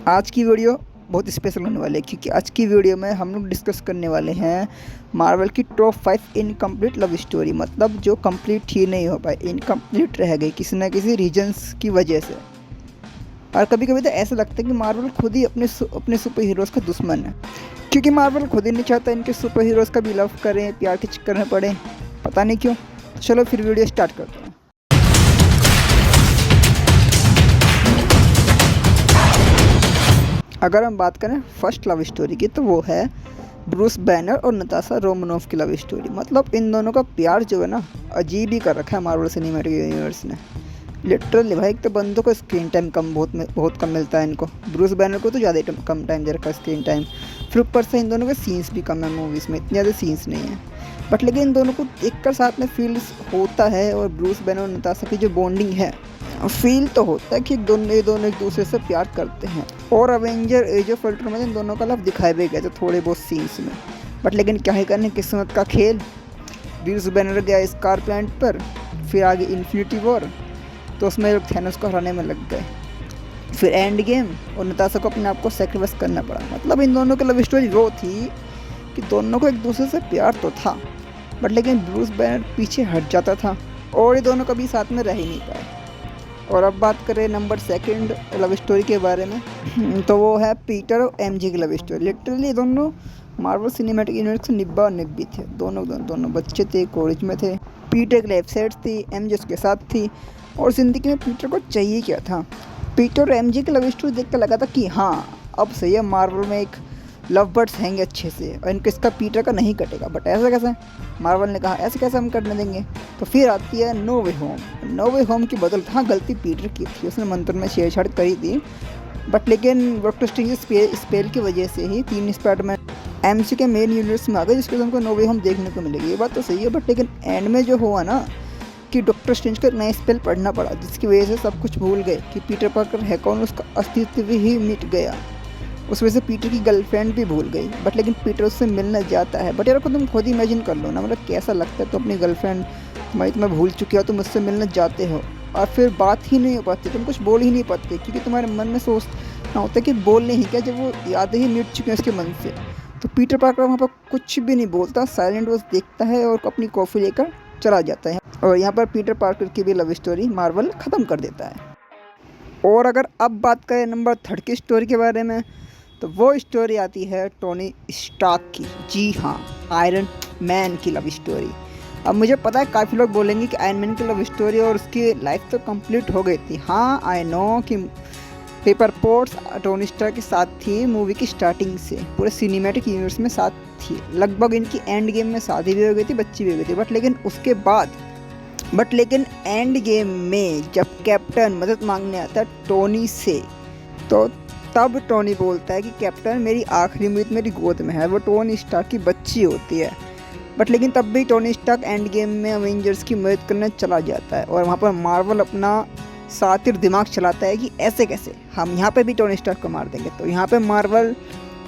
आज की वीडियो बहुत स्पेशल होने वाली है क्योंकि आज की वीडियो में हम लोग डिस्कस करने वाले हैं मार्वल की टॉप 5 इनकम्प्लीट लव स्टोरी, मतलब जो कंप्लीट ही नहीं हो पाई, इनकम्प्लीट रह गई किसी ना किसी रीजंस की वजह से। और कभी कभी तो ऐसा लगता है कि मार्वल खुद ही अपने सुपर हीरोज़ का दुश्मन है, क्योंकि मार्वल खुद ही नहीं चाहता इनके सुपर हीरोज़ का भी लव करें, प्यार के चक्कर में पड़े, पता नहीं क्यों। चलो फिर वीडियो स्टार्ट करते हैं। अगर हम बात करें फर्स्ट लव स्टोरी की तो वो है ब्रूस बैनर और नताशा रोमनोफ की लव स्टोरी। मतलब इन दोनों का प्यार जो है ना, अजीब ही कर रखा है मार्वल सिनेमैटिक यूनिवर्स ने। लिटरली भाई, एक तो बंदों को स्क्रीन टाइम बहुत कम मिलता है इनको। ब्रूस बैनर को तो ज़्यादा ही कम टाइम दे रखा है स्क्रीन टाइम। फिर ऊपर से इन दोनों के सीन्स भी कम है मूवीज़ में, इतने ज़्यादा सीन्स नहीं है। बट लेकिन इन दोनों को देखकर साथ में फील होता है, और ब्रूस बैनर और नताशा की जो बॉन्डिंग है, फील तो होता है कि ये दोनों एक दूसरे से प्यार करते हैं। और अवेंजर एज ऑफ अल्ट्रॉन में इन दोनों का लव दिखाए भी गए थे थोड़े बहुत सीन्स में। बट लेकिन क्या ही करने, किस्मत का खेल। ब्रूस बैनर गया स्कार प्लैनेट पर, फिर आगे इन्फिनिटी वॉर, तो उसमें लोग थैनोस को हराने में लग गए। फिर एंड गेम, और नताशा को अपने आप को सेक्रीफाइस करना पड़ा। मतलब इन दोनों की लव स्टोरी वो थी कि दोनों को एक दूसरे से प्यार तो था, बट लेकिन ब्रूस बैनर पीछे हट जाता था और ये दोनों कभी साथ में रह ही नहीं पाए। और अब बात करें नंबर सेकंड लव स्टोरी के बारे में तो वो है पीटर और एमजे की लव स्टोरी। लिटरली दोनों मार्वल सिनेमैटिक यूनिवर्स से निब्बा और निब्बी थे। दोनों बच्चे थे, कॉलेज में थे। पीटर की लाइफ सेट थी, एमजे उसके साथ थी, और ज़िंदगी में पीटर को चाहिए क्या था। पीटर और एमजे की लव स्टोरी देख कर लगा था कि हाँ, अब सही है, मार्वल में एक लव बर्ड्स हैंगे अच्छे से, और इनके इसका पीटर का नहीं कटेगा। बट ऐसा कैसे? मार्वल ने कहा ऐसे कैसे हम करने देंगे। तो फिर आती है नो वे होम। नो वे होम की बदौलत, हाँ, गलती पीटर की थी, उसने मंत्र में छेड़छाड़ करी थी। बट लेकिन डॉक्टर स्ट्रेंज स्पेल की वजह से ही 3 स्पाइडरमैन एमसी के मेन यूनिवर्स में आ गए, जिसके हमको नो वे होम देखने को मिलेगी। ये बात तो सही है, बट लेकिन एंड में जो हुआ ना कि डॉक्टर स्ट्रेंज को नया स्पेल पढ़ना पड़ा, जिसकी वजह से सब कुछ भूल गए कि पीटर पार्कर है कौन, उसका अस्तित्व ही मिट गया। उस वजह से पीटर की गर्लफ्रेंड भी भूल गई। बट लेकिन पीटर उससे मिलने जाता है। बट यार को तुम खुद इमेजिन कर लो ना, मतलब कैसा लगता है तो अपनी गर्लफ्रेंड तुम्हें भूल चुकी हो, तुम उससे मिलने जाते हो और फिर बात ही नहीं हो पाती, तुम कुछ बोल ही नहीं पाते, क्योंकि तुम्हारे मन में सोचना होता है कि बोलने ही क्या, जब वो यादें ही मिट चुकी हैं उसके मन से। तो पीटर पार्कर वहाँ पर कुछ भी नहीं बोलता, साइलेंट वो देखता है और अपनी कॉफ़ी लेकर चला जाता है। और यहाँ पर पीटर पार्कर की भी लव स्टोरी मार्वल ख़त्म कर देता है। और अगर अब बात करें नंबर 3 की स्टोरी के बारे में, तो वो स्टोरी आती है टोनी स्टार्क की। जी हाँ, आयरन मैन की लव स्टोरी। अब मुझे पता है काफ़ी लोग बोलेंगे कि आयरन मैन की लव स्टोरी और उसकी लाइफ तो कंप्लीट हो गई थी। हाँ, आई नो कि पेपर पोर्ट्स टोनी स्टार्क के साथ थी मूवी की स्टार्टिंग से, पूरे सिनेमैटिक यूनिवर्स में साथ थी। लगभग इनकी एंड गेम में शादी भी हो गई थी, बच्ची भी हो गई थी। बट लेकिन एंड गेम में जब कैप्टन मदद मांगने आता है टोनी से, तो तब टोनी बोलता है कि कैप्टन, मेरी आखिरी उम्मीद मेरी गोद में है। वो टोनी स्टार्क की बच्ची होती है। बट लेकिन तब भी टोनी स्टार्क एंड गेम में अवेंजर्स की मदद करने चला जाता है, और वहाँ पर मार्वल अपना सातिर दिमाग चलाता है कि ऐसे कैसे हम यहाँ पे भी टोनी स्टार्क को मार देंगे। तो यहाँ पे मार्वल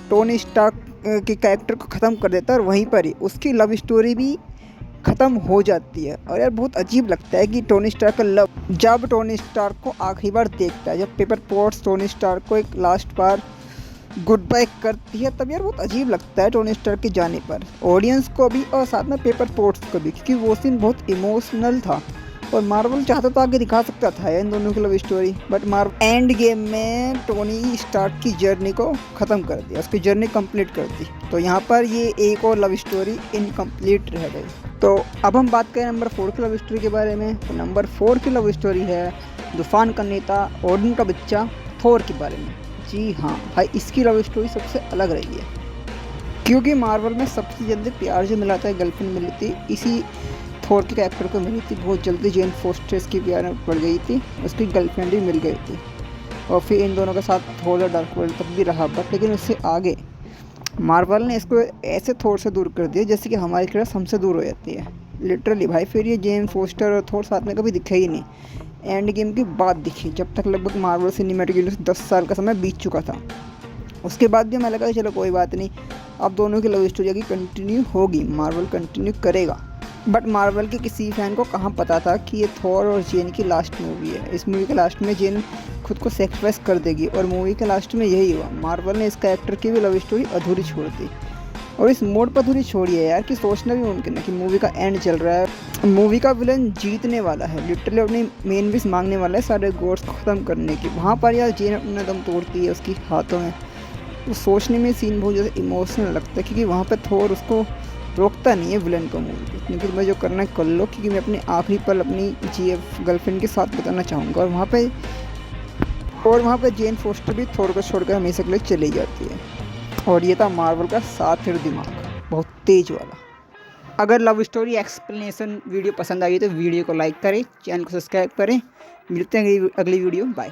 टोनी स्टार्क के कैरेक्टर को ख़त्म कर देता है, और वहीं पर ही उसकी लव स्टोरी भी ख़त्म हो जाती है। और यार बहुत अजीब लगता है कि टोनी स्टार्क का लव, जब टोनी स्टार्क को आखिरी बार देखता है, जब पेपर पोर्ट्स टोनी स्टार्क को एक लास्ट बार गुड बाय करती है, तब यार बहुत अजीब लगता है टोनी स्टार्क के जाने पर, ऑडियंस को भी और साथ में पेपर पोर्ट्स को भी, क्योंकि वो सीन बहुत इमोशनल था। और मार्वल चाहता तो आगे दिखा सकता था इन दोनों की love story, but Marvel end game में टोनी स्टार्क की जर्नी को ख़त्म कर दिया, उसकी जर्नी कंप्लीट कर दी। तो यहाँ पर ये एक और लव स्टोरी इनकम्प्लीट रह गई। तो अब हम बात करें नंबर 4 की लव स्टोरी के बारे में। तो नंबर 4 की लव स्टोरी है तूफान का नेता ओडिन का बच्चा थोर के बारे में। जी हाँ भाई, इसकी लव स्टोरी सबसे अलग रही है, क्योंकि मार्वल में सबसे जल्दी प्यार जो मिला था, गर्लफ्रेंड मिली थी, इसी थोर के कैरेक्टर को मिली थी। बहुत जल्दी जेन फोस्टर की प्यार में पड़ गई थी, उसकी गर्लफ्रेंड भी मिल गई थी। और फिर इन दोनों के साथ थोर डार्क वर्ल्ड तक भी रहा। बट लेकिन उससे आगे मार्वल ने इसको ऐसे थोर से दूर कर दिया जैसे कि हमारी क्रश हमसे दूर हो जाती है। लिटरली भाई, फिर ये जेन फोस्टर और थोर साथ में कभी दिखे ही नहीं। एंड गेम की बात दिखी, जब तक लगभग मार्वल सिनेमैटिक यूनिवर्स 10 साल का समय बीत चुका था। उसके बाद भी हमें लगा कि चलो कोई बात नहीं, अब दोनों की लव स्टोरी की कंटिन्यू होगी, मार्वल कंटिन्यू करेगा। बट मार्वल के किसी फैन को कहाँ पता था कि ये थॉर और जेन की लास्ट मूवी है। इस मूवी के लास्ट में जेन खुद को सेक्रीफाइस कर देगी और मूवी के लास्ट में यही हुआ। मार्वल ने इस कैरेक्टर की भी लव स्टोरी अधूरी छोड़ दी और इस मोड पर अधूरी छोड़ी है यार कि सोचना भी मुमकिन है कि मूवी का एंड चल रहा है, मूवी का विलन जीतने वाला है, लिटरली अपनी मेन विश मांगने वाला है सारे गॉड्स को ख़त्म करने की। वहाँ पर यार जेन अपना दम तोड़ती है उसकी हाथों में। तो सोचने में सीन बहुत ज़्यादा इमोशनल लगता है क्योंकि वहाँ पर थोर उसको रोकता नहीं है विलन को मूवी पे, क्योंकि तुम्हें जो करना है कर लो, क्योंकि मैं अपने आखिरी पल अपनी जीएफ गर्लफ्रेंड के साथ बताना चाहूँगा। और वहाँ पे जेन फोस्टर भी थोर को छोड़कर हमेशा के लिए चली जाती है। और ये था मार्वल का साथिर दिमाग, बहुत तेज वाला। अगर लव स्टोरी एक्सप्लेनेशन वीडियो पसंद आई तो वीडियो को लाइक करें, चैनल को सब्सक्राइब करें। मिलते हैं अगली वीडियो, बाय।